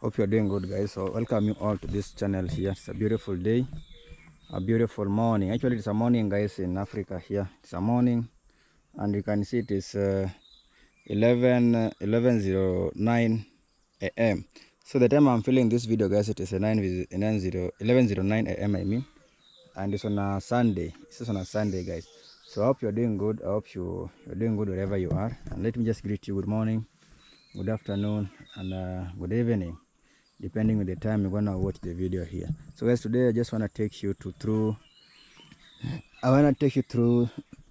Hope you're doing good, guys. So welcome you all to this channel here. It's a beautiful day, a beautiful morning. Actually, it's a morning, guys, in Africa here. It's a morning, and you can see it is 11:09 a.m. So the time I'm filming this video, guys, it is 11:09 a.m. I mean, and it's on a Sunday. It's on a Sunday, guys. So I hope you're doing good. I hope you're doing good wherever you are. And let me just greet you good morning, good afternoon, and good evening, depending on the time you're gonna watch the video here. So guys, today I just want to take you through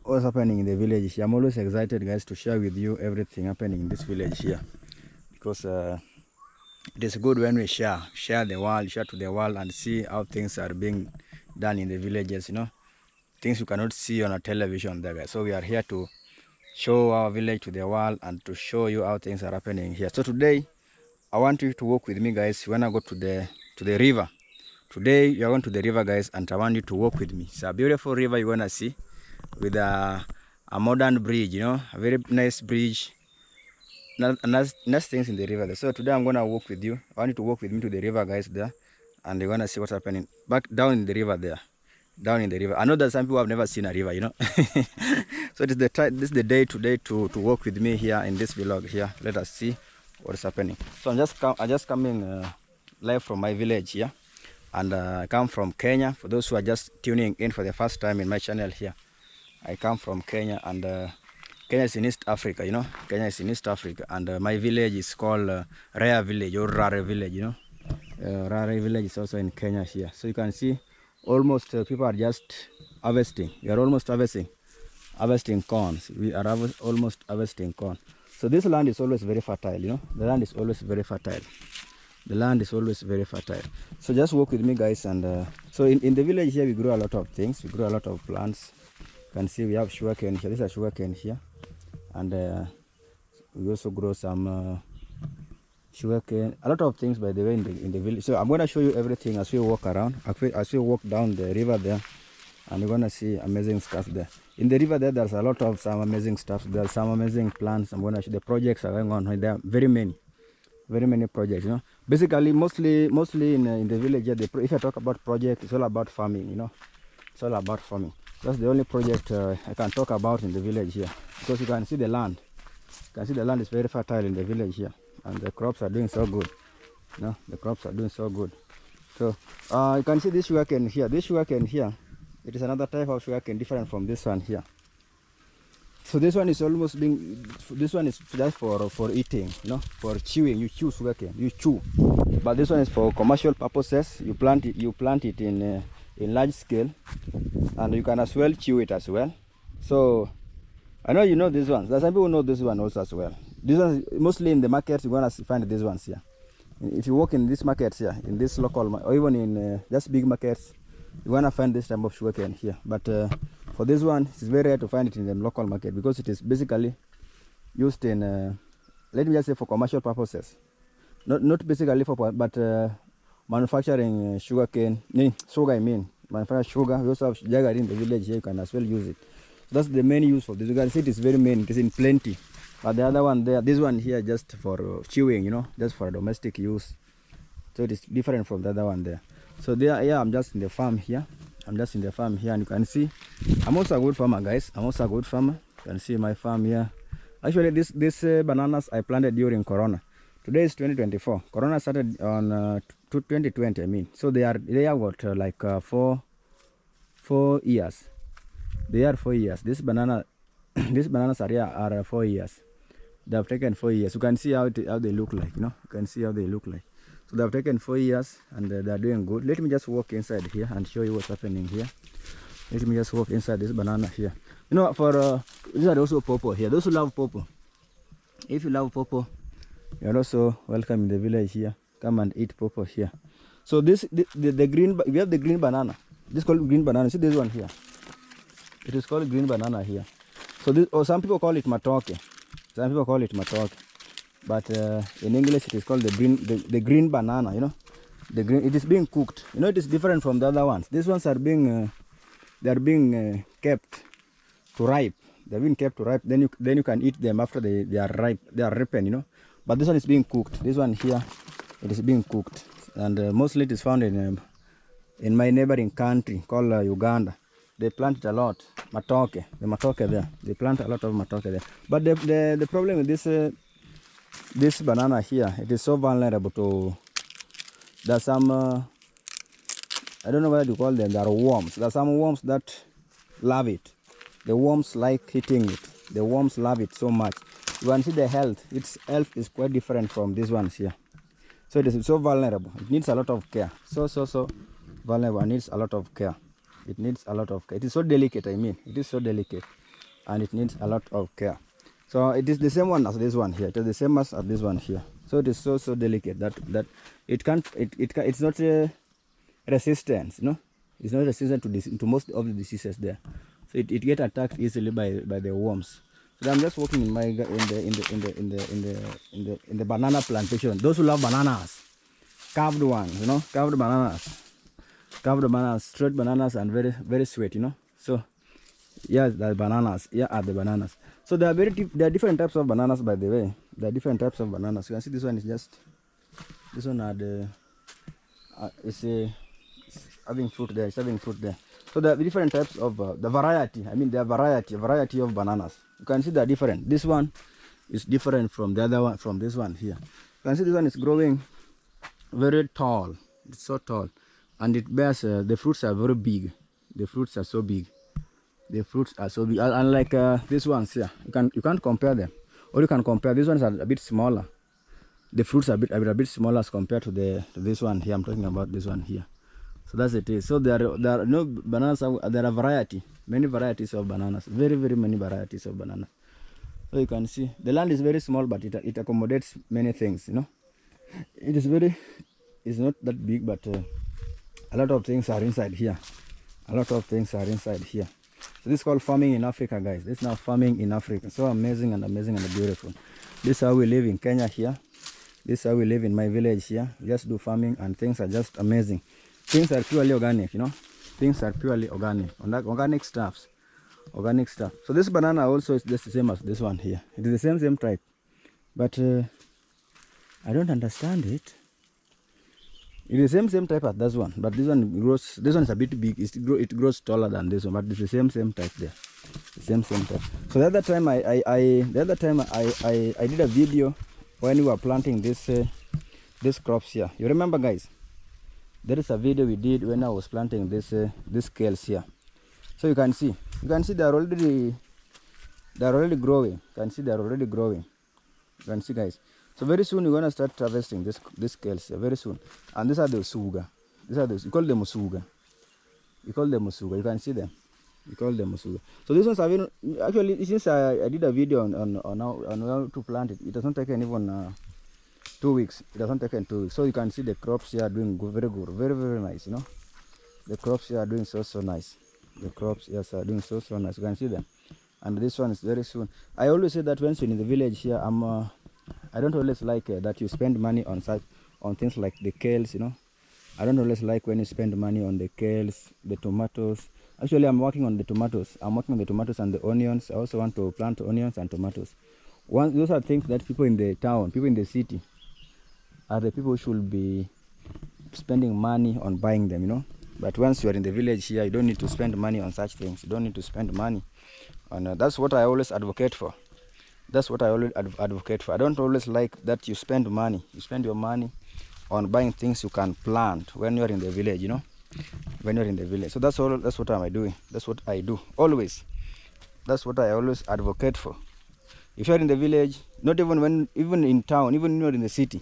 what's happening in the village here. I'm always excited, guys, to share with you everything happening in this village here, because it is good when we share to the world and see how things are being done in the villages, you know, things you cannot see on a television there, guys. So we are here to show our village to the world and to show you how things are happening here. So today I want you to walk with me, guys. When I go to the river today, you're going to the river, guys, and I want you to walk with me. It's a beautiful river you're gonna see with a modern bridge, you know, a very nice bridge, nice things in the river there. So today I'm gonna walk with you. I want you to walk with me to the river, guys, there, and you're gonna see what's happening back down in the river there. Down in the river. I know that some people have never seen a river, you know. So this is the day today to walk with me here in this vlog here. Let us see what is happening. So I'm just coming live from my village here, and I come from Kenya. For those who are just tuning in for the first time in my channel here, I come from Kenya, and Kenya is in East Africa, you know. Kenya is in East Africa, and my village is called Rare Village or Rare Village, you know. Rare Village is also in Kenya here. So you can see almost people are just harvesting. We are almost harvesting corn. We are almost harvesting corn. So this land is always very fertile, you know. The land is always very fertile. The land is always very fertile. So just walk with me, guys. And so in the village here, we grow a lot of things. We grow a lot of plants. You can see we have sugarcane here. This is sugarcane here, and we also grow some sugarcane. A lot of things, by the way, in the village. So I'm gonna show you everything as we walk around. As we walk down the river there, and you're gonna see amazing stuff there. In the river there, there's a lot of some amazing stuff. There's some amazing plants. I'm gonna show the projects are going on. There are very many projects. You know, basically mostly in the village here. If I talk about project, it's all about farming. You know, it's all about farming. That's the only project I can talk about in the village here, because you can see the land. You can see the land is very fertile in the village here, and the crops are doing so good. You know, the crops are doing so good. So you can see this sugarcane here. This sugarcane here, it is another type of sugarcane different from this one here. So this one is almost being, this one is just for eating, you know, for chewing. You chew sugarcane, you chew. But this one is for commercial purposes. You plant it in large scale, and you can as well chew it as well. So I know you know these ones. There's some people know this one also as well. These ones mostly in the markets. You're gonna find these ones here. If you walk in these markets here, in this local or even in just big markets, you're gonna find this type of sugarcane here. But for this one, it's very rare to find it in the local market, because it is basically used in let me just say for commercial purposes, not basically for, but manufacturing sugarcane. Sugar, I mean, manufacture sugar. We also have jaggery in the village here. You can as well use it. So that's the main use for this. You can see it is very main. It is in plenty. But the other one there, this one here, just for chewing, you know, just for domestic use. So it is different from the other one there. So there, yeah, I'm just in the farm here. And you can see I'm also a good farmer, guys. I'm also a good farmer. You can see my farm here. Actually, this bananas I planted during Corona. Today is 2024. Corona started on 2020. I mean, so they are what like 4 years. They are 4 years. This banana, these bananas are 4 years. They have taken 4 years. You can see how they look like. You know, you can see how they look like. So they have taken 4 years, and they are doing good. Let me just walk inside here and show you what's happening here. Let me just walk inside this banana here. You know, for these are also pawpaw here. Those who love pawpaw, if you love pawpaw, you are also welcome in the village here. Come and eat pawpaw here. So the green, we have the green banana. This is called green banana. See this one here. It is called green banana here. So this, or some people call it matoke. Some people call it matoke. But in English it is called the green banana. You know, the green. It is being cooked. You know, it is different from the other ones. These ones are being kept to ripe. They're being kept to ripe. Then you can eat them after they are ripe. They are ripened. You know. But this one is being cooked. This one here, It is being cooked, and mostly it is found in my neighboring country called Uganda. They plant it a lot. Matoke, the matoke there. They plant a lot of matoke there. But the problem with this banana here, it is so vulnerable to. There's some I don't know what you call them. There are worms. There are some worms that love it. The worms like eating it. The worms love it so much. You can see the health. Its health is quite different from these ones here. So it is so vulnerable. It needs a lot of care. So vulnerable and needs a lot of care. It needs a lot of care. It is so delicate, I mean. It is so delicate. And it needs a lot of care. So it is the same one as this one here. It is the same as this one here. So it is so delicate that it can't, it's not resistant, you know. It's not resistant to most of the diseases there. So it get attacked easily by the worms. So I'm just working in the banana plantation. Those who love bananas, carved ones, you know, carved bananas, straight bananas, and very sweet, you know. So yeah, the bananas. Here are the bananas. So there are different types of bananas, by the way. There are different types of bananas. You can see this one is just, this one had it's having fruit there. It's having fruit there. So there are different types of the variety. I mean, there are variety of bananas. You can see they are different. This one is different from the other one, from this one here. You can see this one is growing very tall. It's so tall, and it bears. The fruits are very big. The fruits are so big. The fruits are so big. Unlike these ones here, you can't compare them. Or you can compare. These ones are a bit smaller. The fruits are a bit smaller as compared to this one here. I'm talking about this one here. So that's it. So there are no bananas. There are many varieties of bananas. Very many varieties of bananas. So you can see the land is very small, but it accommodates many things. You know, it's not that big, but a lot of things are inside here. A lot of things are inside here. So this is called farming in Africa, guys. This is now farming in Africa. So amazing and beautiful. This is how we live in Kenya here. This is how we live in my village here. We just do farming, and things are just amazing. Things are purely organic, you know. Things are purely organic. Organic stuff. Organic stuff. So this banana also is just the same as this one here. It is the same type. But I don't understand it. It is the same type as this one, but this one grows. This one is a bit big. It grows taller than this one, but it's the same type there. The same type. So the other time I did a video when we were planting this crops here. You remember, guys? There is a video we did when I was planting this kales here. So you can see they are already growing. You can see they are already growing. You can see, guys. So very soon you're gonna start harvesting this kales here, very soon. And these are the suga. You call them suga. You can see them. You call them suga. So this one's actually, since I did a video on how to plant it, it doesn't take even 2 weeks. It doesn't take 2 weeks. So you can see the crops here are doing very good, very nice. You know, the crops here are doing so nice. The crops here are doing so nice. You can see them. And this one is very soon. I always say that when you're in the village here, I don't always like that you spend money on things like the kales, you know. I don't always like when you spend money on the kales, the tomatoes. Actually, I'm working on the tomatoes. I'm working on the tomatoes and the onions. I also want to plant onions and tomatoes. Those are things that people in the town, people in the city, are the people who should be spending money on buying them, you know. But once you are in the village here, you don't need to spend money on such things. You don't need to spend money on. That's what I always advocate for. That's what I always advocate for. I don't always like that you spend money. You spend your money on buying things you can plant when you're in the village, you know. When you're in the village. So that's what am I doing. That's what I do always. That's what I always advocate for. If you're in the village, not even in town, even when you're in the city,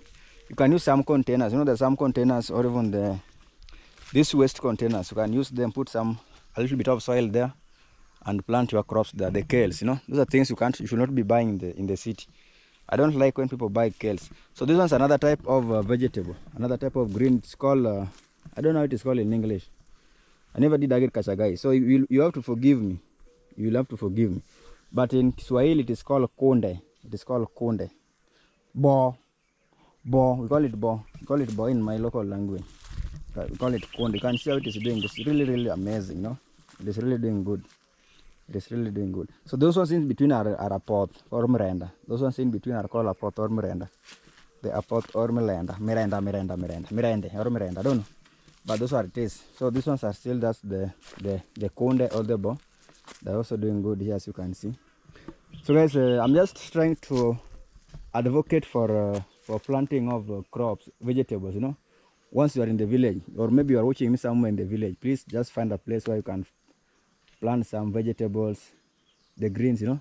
you can use some containers. You know, there's some containers, or even these waste containers. You can use them, put a little bit of soil there, and plant your crops there. The kales, you know, those are things you should not be buying in the city. I don't like when people buy kales. So this one's another type of vegetable, another type of green. It's called I don't know how it is called in English. I never did agriculture, guys. So you have to forgive me. You'll have to forgive me. But in Swahili, it is called konde. It is called konde. Bo. We call it bo. We call it bo in my local language. We call it konde. You can see how it is doing. It's really amazing, you know. It is really doing good. It is really doing good. So those ones in between are a pot or merenda. Those ones in between are called a pot or merenda. the apoth or Miranda, I don't know. But those are it is. So these ones are still just the Konde or the Bo. They're also doing good here, as you can see. So guys, I'm just trying to advocate for planting of crops, vegetables, you know. Once you are in the village, or maybe you are watching me somewhere in the village, please just find a place where you can plant some vegetables, the greens, you know.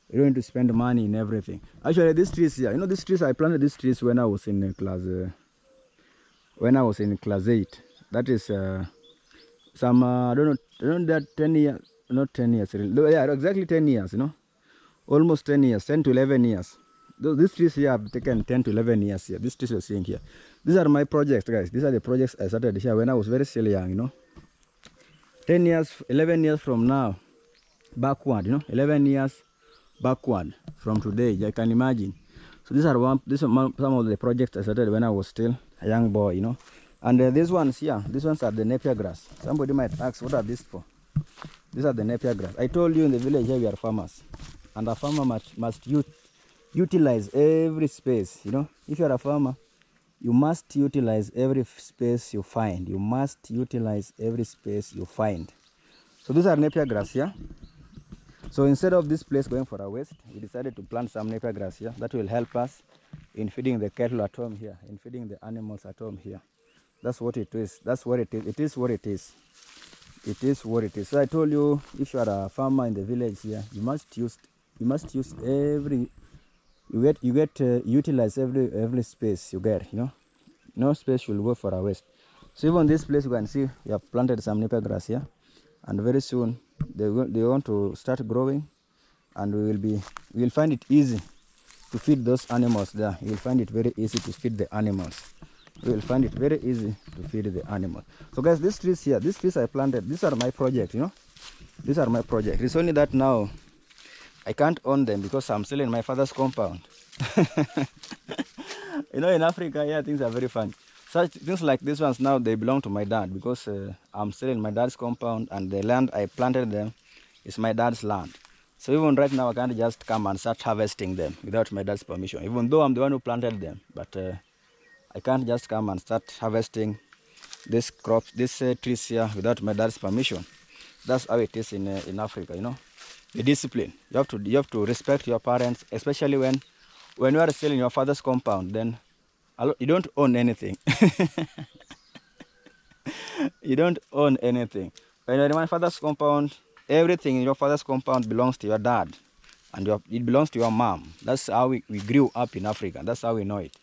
You don't need to spend money in everything. Actually, these trees here, you know, these trees, I planted these trees when I was in class 8. That is some I don't know that 10 years, not 10 years, really. Yeah, exactly 10 years, you know, almost 10 years, 10 to 11 years. These trees here have taken 10 to 11 years here. These trees you're seeing here, these are my projects, guys. These are the projects I started here when I was very still young, you know. 10 years, 11 years from now, backward, you know, 11 years backward from today, I can imagine. So these are some of the projects I started when I was still a young boy, you know. And these ones here, these ones are the Napier grass. Somebody might ask, what are these for? These are the Napier grass. I told you in the village here we are farmers, and a farmer must utilize every space, you know. If you are a farmer, you must utilize every space you find. You must utilize every space you find. So these are Napier grass here. So instead of this place going for a waste, we decided to plant some Napier grass here. That will help us in feeding the cattle at home here, in feeding the animals at home here. That's what it is. That's what it is. It is what it is. It is what it is. So I told you, if you are a farmer in the village here, you must use every utilize every space you get, you know. No space will go for a waste. So even this place you can see we have planted some Napier grass here, and very soon they want to start growing, and we will find it easy to feed those animals there. You will find it very easy to feed the animals. You will find it very easy to feed the animals. So guys, these trees here, these trees I planted, these are my project, you know. These are my project. It's only that now I can't own them because I'm still in my father's compound. You know, in Africa, yeah, things are very fun. Such things like these ones now, they belong to my dad because I'm still in my dad's compound, and the land I planted them is my dad's land. So even right now, I can't just come and start harvesting them without my dad's permission, even though I'm the one who planted them. But I can't just come and start harvesting these crops, these trees here without my dad's permission. That's how it is in Africa, you know. The discipline. You have to respect your parents, especially when you are still in your father's compound. Then you don't own anything. You don't own anything. When you're in my father's compound, everything in your father's compound belongs to your dad, and it belongs to your mom. That's how we grew up in Africa. That's how we know it.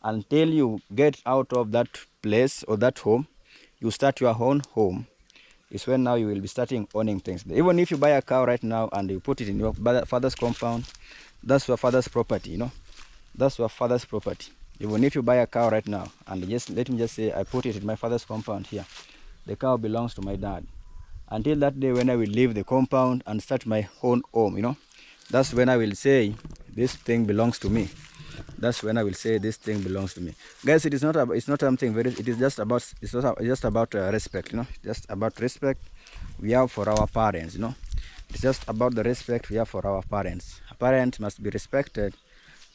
Until you get out of that place or that home, you start your own home, is when now you will be starting owning things. Even if you buy a cow right now and you put it in your father's compound, that's your father's property, you know. That's your father's property. Even if you buy a cow right now and let me just say I put it in my father's compound here, the cow belongs to my dad. Until that day when I will leave the compound and start my own home, you know, that's when I will say this thing belongs to me. That's when I will say this thing belongs to me. Guys, it's not something very, it is just about, just about respect, you know, just about respect we have for our parents, you know. It's just about the respect we have for our parents. A parent must be respected,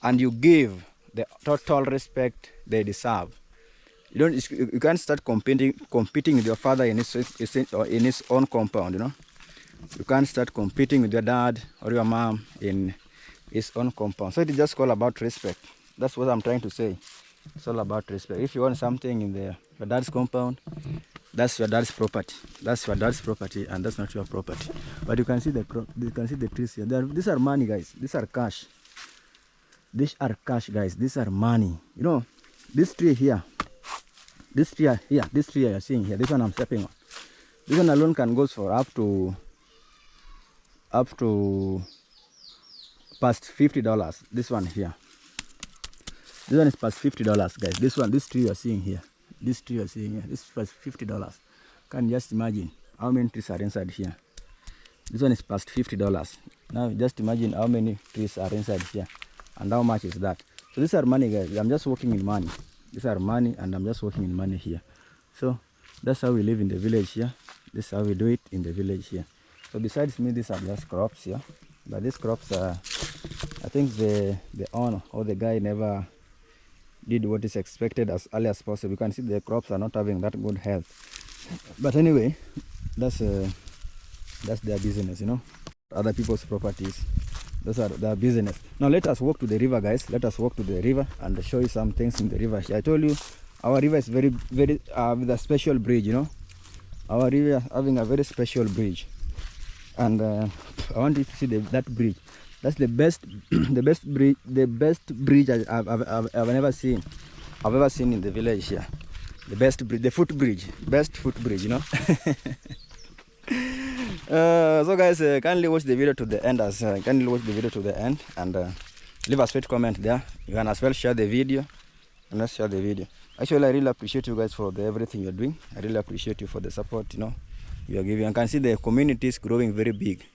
and you give the total respect they deserve. You can't start competing with your father in his own compound, you know. You can't start competing with your dad or your mom in his own compound. So it is just all about respect. That's what I'm trying to say. It's all about respect. If you want something in your dad's compound, that's your dad's property. That's your dad's property, and that's not your property. But you can see the trees here. These are money, guys. These are cash. These are cash, guys. These are money. You know, this tree here, this tree you're seeing here, this one I'm stepping on. This one alone can go for up to past $50. This one here. This one is past $50, guys. This tree you're seeing here. This is past $50. Can you just imagine how many trees are inside here? This one is past $50. Now just imagine how many trees are inside here, and how much is that. So these are money, guys. I'm just working in money. These are money, and I'm just working in money here. So that's how we live in the village here. This is how we do it in the village here. So besides me, these are just crops here. But these crops are, I think the owner or the guy never did what is expected as early as possible. You can see the crops are not having that good health, but anyway, that's their business, you know. Other people's properties, those are their business. Now let us walk to the river, guys. Let us walk to the river and show you some things in the river. I told you our river is very with a special bridge, you know. Our river having a very special bridge, and I want you to see that bridge. That's the best the best bridge I've ever seen. I've ever seen in the village here. The best bridge, the footbridge, best footbridge, you know. So guys, kindly watch the video to the end, and leave a sweet comment there. You can as well share the video, and let's share the video. Actually, I really appreciate you guys for everything you're doing. I really appreciate you for the support, you know, you are giving. I can see the community is growing very big.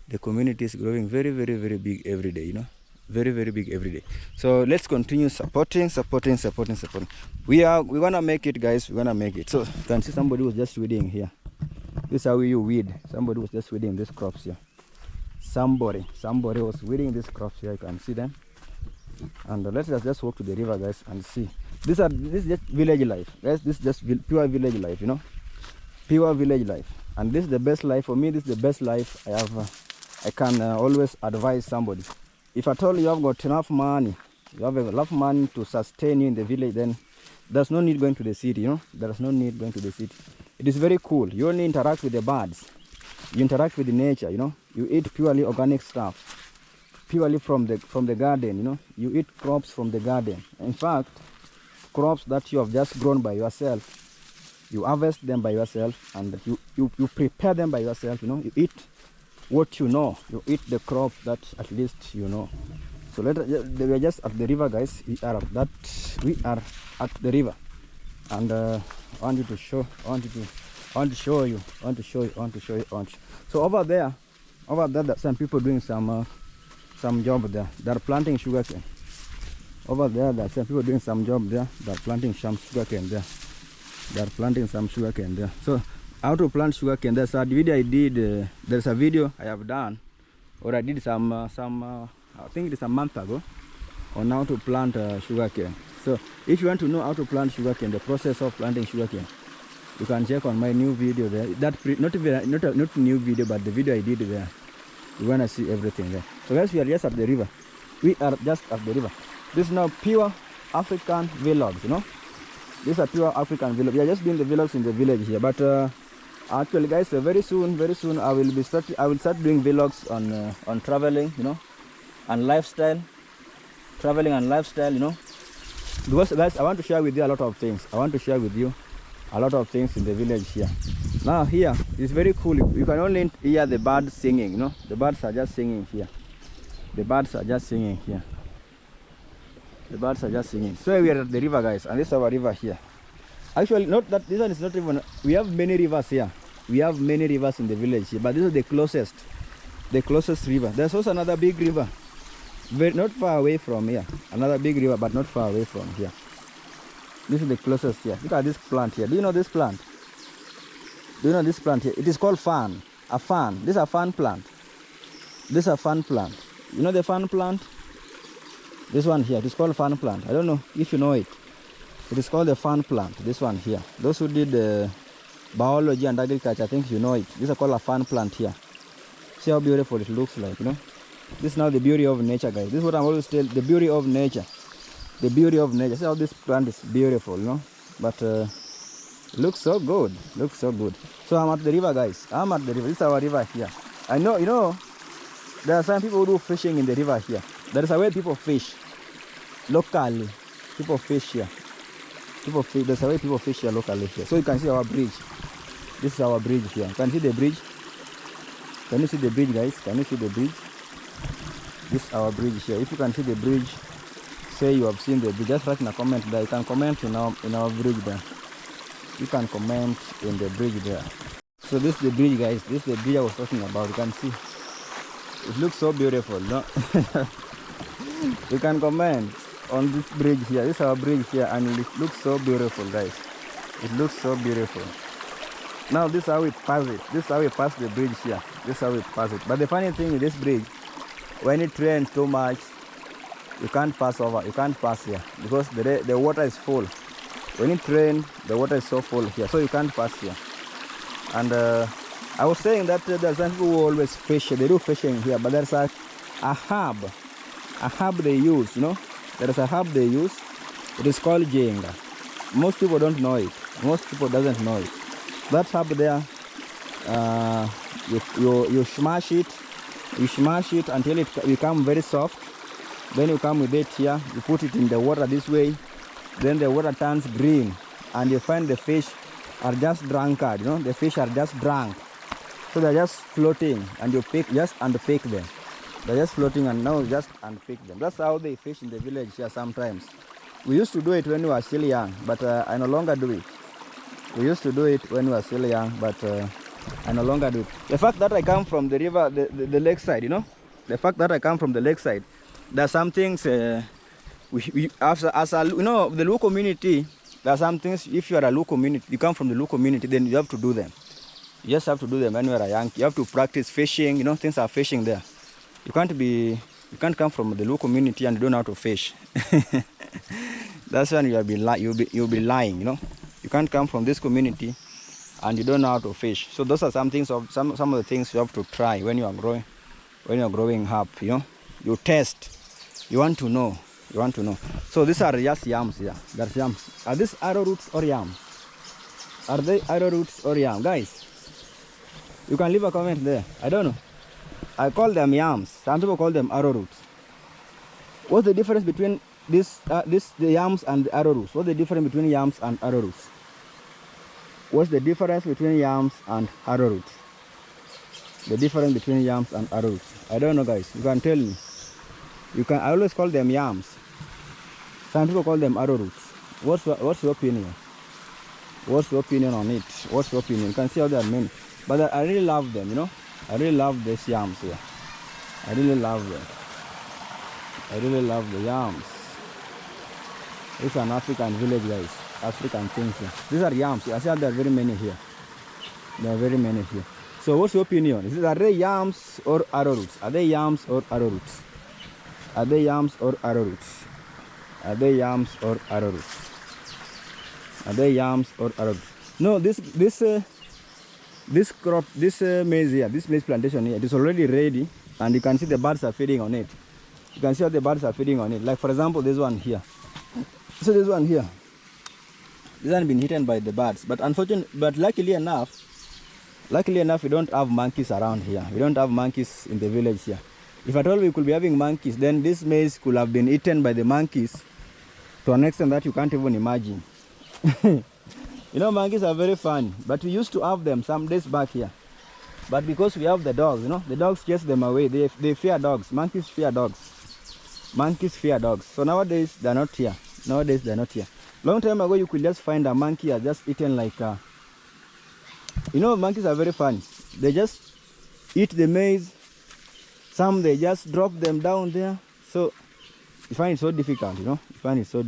The community is growing very big every day, you know, very big every day. So let's continue supporting. We're gonna make it, guys. We're gonna make it. So you can see somebody was just weeding here. This is how you weed. Somebody was just weeding these crops here. Somebody was weeding these crops here. You can see them. And let's just walk to the river, guys, and see. This is just village life, guys. This is just pure village life, you know, pure village life. And this is the best life for me. This is the best life I have. I can always advise somebody. If at all you have got enough money, you have enough money to sustain you in the village, then there's no need going to the city, you know. There's no need going to the city. It is very cool. You only interact with the birds. You interact with the nature, you know. You eat purely organic stuff, purely from the garden, you know. You eat crops from the garden. In fact, crops that you have just grown by yourself, you harvest them by yourself, and you prepare them by yourself, you know. You eat what you know. You eat the crop that at least you know. So we are just at the river, guys. We are at the river, and I want to show you. So over there, there's some people doing some job there. They're planting sugarcane. Over there, there's some people doing some job there. They're planting some sugarcane there. So how to plant sugarcane? There's a video I did. There's a video I have done, or I did some I think it is a month ago, on how to plant sugarcane. So if you want to know how to plant sugarcane, the process of planting sugarcane, you can check on my new video there. Not new video, but the video I did there. You wanna see everything there. So guys, we are just at the river. This is now pure African vlogs, you know. These are pure African vlogs. We are just doing the vlogs in the village here, but actually, guys, very soon I will start doing vlogs on traveling, you know, and lifestyle, you know. Because guys, I want to share with you a lot of things. In the village here. Now here it's very cool. You can only hear the birds singing, you know. The birds are just singing here. So we are at the river, guys, and this is our river here. Actually, not that this one is not even. We have many rivers here. We have many rivers in the village here, but this is the closest river. There's also another big river, not far away from here. Another big river, but not far away from here. This is the closest here. Look at this plant here. Do you know this plant? It is called fan. A fan. This is a fan plant. You know the fan plant? This one here. It is called fan plant. I don't know if you know it. It is called the fan plant. This one here. Those who did biology and agriculture, I think you know it. This is called a fan plant here. See how beautiful it looks like, you know. This is now the beauty of nature, guys. This is what I'm always telling. The beauty of nature. See how this plant is beautiful, you know. But looks so good. So I'm at the river, guys. This is our river here. I know, you know, there are some people who do fishing in the river here. There is a way people fish locally. People fish here. There's a way people fish here locally here. So you can see our bridge. This is our bridge here. Can you see the bridge? Can you see the bridge, guys? This is our bridge here. If you can see the bridge, say you have seen the bridge. Just write in a comment there. You can comment in our bridge there. You can comment in the bridge there. So this is the bridge, guys. This is the bridge I was talking about. You can see. It looks so beautiful, no? You can comment on this bridge here. This is our bridge here, and it looks so beautiful, guys. It looks so beautiful. Now this is how we pass it. This is how we pass the bridge here. This is how we pass it. But the funny thing with this bridge, when it rains too much, you can't pass over, you can't pass here because the water is full. When it rains, the water is so full here, so you can't pass here. And I was saying that there's some people who always fish. They do fishing here, but there's a herb they use. You know, there is a herb they use. It is called jenga. Most people don't know it. Most people doesn't know it. That herb there, you smash it. You smash it until it becomes very soft. Then you come with it here. You put it in the water this way. Then the water turns green, and you find the fish are just drunkard. You know, the fish are just drunk, so they're just floating, and you just unpick them. They're just floating, and now just unpick them. That's how they fish in the village here. Sometimes we used to do it when we were still young, but I no longer do it. We used to do it when we were still young, but I no longer do it. The fact that I come from the river, the lakeside, you know, the fact that I come from the lakeside, there are some things as a, you know, the Luo community. There are some things, if you are a Luo community, you come from the Luo community, then you have to do them. You just have to do them when you are young. You have to practice fishing, you know, things are fishing there. You can't come from the Luo community and you don't know how to fish. That's when you'll be lying, you know. You can't come from this community and you don't know how to fish. So those are some of the things you have to try when you are growing up, you know. You test. You want to know. So these are just yams here. There's yams. Are these arrowroots or yams? Are they arrowroots or yams? Guys, you can leave a comment there. I don't know. I call them yams. Some people call them arrowroots. What's the difference between the yams and the arrowroots? What's the difference between yams and arrowroots? What's the difference between yams and arrowroots? The difference between yams and arrowroots. I don't know, guys. You can tell me. I always call them yams. Some people call them arrowroots. What's your opinion? What's your opinion on it? What's your opinion? You can see how they are many. But I really love them, you know. I really love these yams here. I really love them. I really love the yams. It's an African village, guys. African things here. These are yams. I see there are very many here. There are very many here. So what's your opinion? Are they yams or arrowroots? Are they yams or arrowroots? Are they yams or arrowroots? Are they yams or arrowroots? Are they yams or arrowroots? No, this crop, this maize here, this maize plantation here, it is already ready, and you can see the birds are feeding on it. You can see how the birds are feeding on it. Like for example, this one here. So this one here, this one been eaten by the birds. But luckily enough, we don't have monkeys around here. We don't have monkeys in the village here. If at all we could be having monkeys, then this maize could have been eaten by the monkeys to an extent that you can't even imagine. You know, monkeys are very fun, but we used to have them some days back here. But because we have the dogs, you know, the dogs chase them away. They fear dogs. Monkeys fear dogs. Monkeys fear dogs. So nowadays they're not here. Long time ago, you could just find a monkey just eaten like you know, monkeys are very fun. They just eat the maize. Some they just drop them down there. So you find it so difficult, you know. So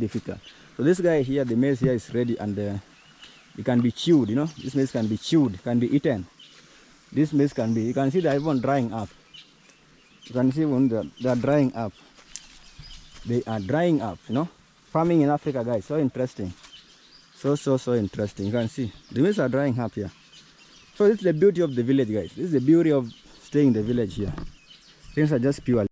this guy here, the maize here is ready, and it can be chewed, you know. This maize can be chewed, can be eaten. This maize can be, you can see they're even drying up. You can see when they're drying up. They are drying up, you know. Farming in Africa, guys, so interesting. So interesting. You can see the maize are drying up here. So this is the beauty of the village, guys. This is the beauty of staying in the village here. Things are just pure.